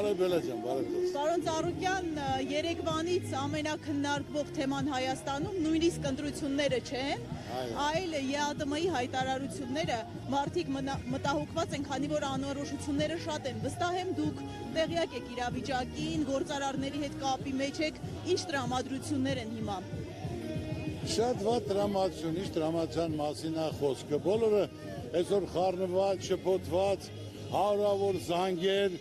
Պարոն Ծառուկյան, երեկվանից ամենակննարկվող թեման Հայաստանում նույնիսկ ընտրությունները չեն, այլ ԵԱՏՄ-ի հայտարարությունները, մարդիկ մտահոգված են, քանի որ անորոշությունները շատ են։ Վստահ եմ դուք տեղյակ եք իրավիճակին, գործարարների հետ կապի մեջ եք, ինչ տրամադրություններ են հիմա։ Շատ վատ տրամադրություն, ինչ տրամադրության մասին է խոսքը, բոլորը այսօր խառնված, շփոթված, հարյուրավոր զանգեր,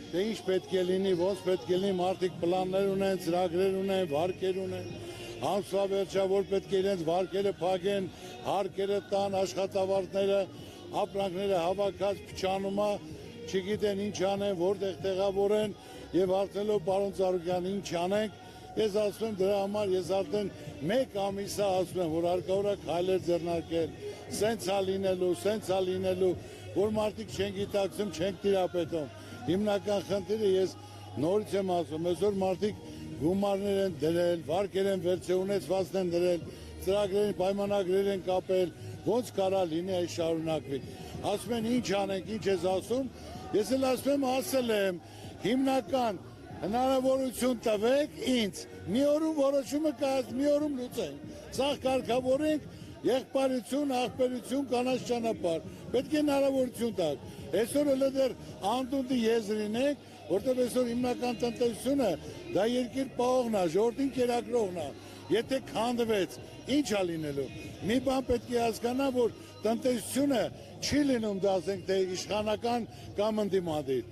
թե ինչ պետք է լինի, ոնց պետք է լինի, մարդիկ պլաններ ունեն, ծրագրեր ունեն, վարկեր ունեն, ամսվա վերջա որ պետք է իրենց վարկերը փակեն, հարկերը տան, աշխատավարձները, ապրանքները հավաքած փչանումա, չգիտեն ինչ անեն, որտեղ տեղավորեն եւ հարցնելով պարոն Ծառուկյան ինչ անենք, ես ասում եմ դրա համար ես արդեն մեկ ամիս ասում եմ, որ հարկավոր է քայլեր ձեռնարկել, սենց է լինելու, որ մարդիկ չեն գիտակցում, չեն տիրապետում։ Հիմնական խնդիրը ես նորից եմ ասում, այսօր մարդիկ գումարներ են դրել, վարկեր են վերցրել, ունեցվածքներ են դրել, ծրագրերին, պայմանագրեր են կապել, ոնց կարա լինի այս շարունակվի։ Ասում են ինչ անենք, ինչ ես ասում, ես էլ ասում եմ, ասել եմ, հիմնական հնարավորություն տվեք ինձ, մի օրում որոշումը կայաց, մի օրում լուծենք, սաղ կարգավորենք, եղբայրություն, աղբերություն, կանաչ ճանապարհ, պետք է հնարավորություն տակ, այսօր էլ դեռ անդունդի եզրին ենք, որտեղ այսօր հիմնական տնտեսությունը դա երկիր պահողն է, ժողովրդին կերակրողն է, եթե քանդվեց, ինչ է լինելու, մի բան պետք է հասկանա, որ տնտեսությունը չի լինում, դա ասենք, թե իշխանական կամ ընդդիմադիր,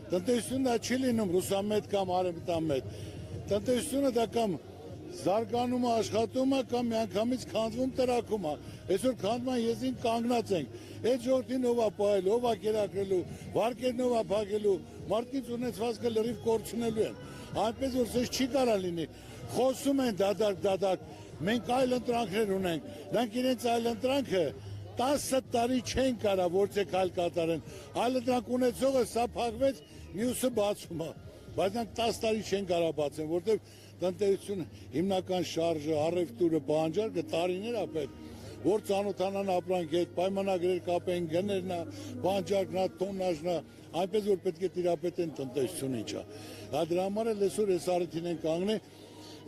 տնտեսությունը չի լինում ռուսամետ կամ արևմտամետ, տնտեսությունը դա կամ զարգանում է, աշխատում է կամ միանգամից քանդվում տրակում է, այսօր քանդման եզին կանգնած ենք, այդ ժողովրդին ով է պահելու, ով է կերակրելու, վարկերն ով է փակելու, մարդկից ունեցվածքը լրիվ կորցնելու են, այնպես որ սենց չի կարա լինի, խոսում են դադարք, մենք այլ ընտրանքներ ունենք, նրանք իրենց այլ ընտրանքը 10 տարի չեն կարա որցեք այլ կատարեն, այլ ընտրանք ունեցողը սա փակվեց, մյուսը բացում է, բայց նրանք 10 տարի չեն կարա բացեն, որտեղ տնտեսությունը հիմնական շարժը, առևտուրը, պահանջարկը տարիներ է պետք, որ ծանոթանան ապրանքի հետ, պայմանագրեր կապեն, գներն է, պահանջարկն է, տոննաժն է, այնպես որ պետք է տիրապետեն տնտեսությունը ինչա։ Դրա համար էլ այսօր այս առիթին են կանգնել,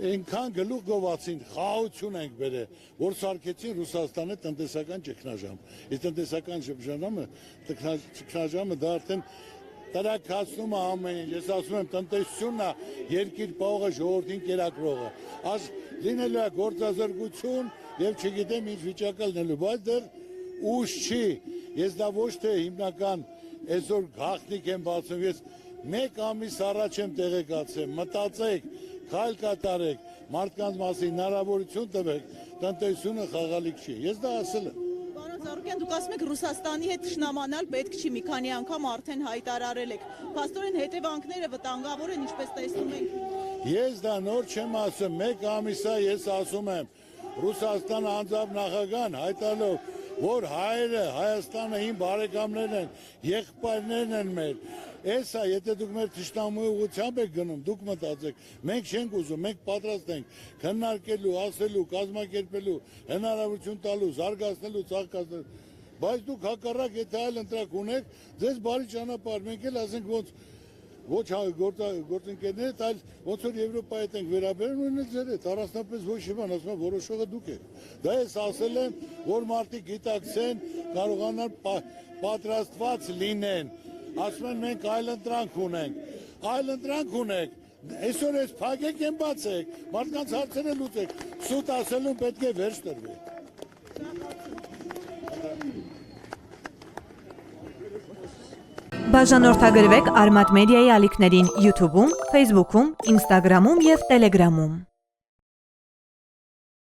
այնքան գլուխ գովացին, խաղաղություն ենք բերել, որ սարքեցին Ռուսաստանի տնտեսական ճգնաժամ։ Իսկ տնտեսական ճգնաժամը դա արդեն տրաքացնում է ամեն ինչ, ես ասում եմ տնտեսությունն է երկիր պահողը, ժողովրդին կերակրողը, այս լինելու է գործազրկություն եւ չգիտեմ ինչ վիճակը լինելու, բայց դեռ ուշ չի, ես դա ոչ թե հիմնական այսօր գաղտնիք եմ բացում, ես մեկ ամիս առաջ եմ տեղեկացել, մտածեք, քայլ կատարեք, մարդկանց մասին հնարավորություն տվեք, տնտեսությունը խաղալիք չի, ես դա ասել եմ։ Ծառուկյան, դուք ասում եք Ռուսաստանի հետ թշնամանալ պետք չի, մի քանի անգամ արդեն հայտարարել եք, փաստորեն հետևանքները վտանգավոր են, ինչպես տեսնում ենք։ Ես դա նոր չեմ ասում, մեկ ամիս է ես ասում եմ, Ռուսաստանը անձամբ նախագահան հայտարարելով, որ հայերը, Հայաստանը իմ բարեկամներն են, եղբայրներն են մեր, Էսա, եթե դուք մեր թշնամուի ուղղությամբ եք գնում, դուք մտածեք, մենք չենք ուզում, մենք պատրաստ ենք քննարկելու, ասելու, կազմակերպելու, հնարավորություն տալու, զարգացնելու, ծաղկացնելու, բայց դուք հակառակ եթե այլ ընտրակ ունեք, ձեզ բարի ճանապարհ, մենք էլ ասենք ոչ գործընկերներդ, այլ ոնց որ Եվրոպայի հետ ենք վերաբերում, ունեն ձեր հետ, առանձնապես ոչ մի բան, ասում եմ, որոշողը դուք եք։ Դա ես ասել եմ, որ մարդիկ գիտակցեն, կարողանան պատրաստված լինեն։ Ասում են մենք այլ ընտրանք ունենք, այսօր ես փակեք են բացեք, մարդկանց հարցերը լուծեք, սուտ ասելուն պետք է վերջ տրվի։ Բաժանորդագրվեք Արմատ մեդիայի ալիքներին YouTube-ում, Facebook-ում, Instagram-ում և Telegram-ում։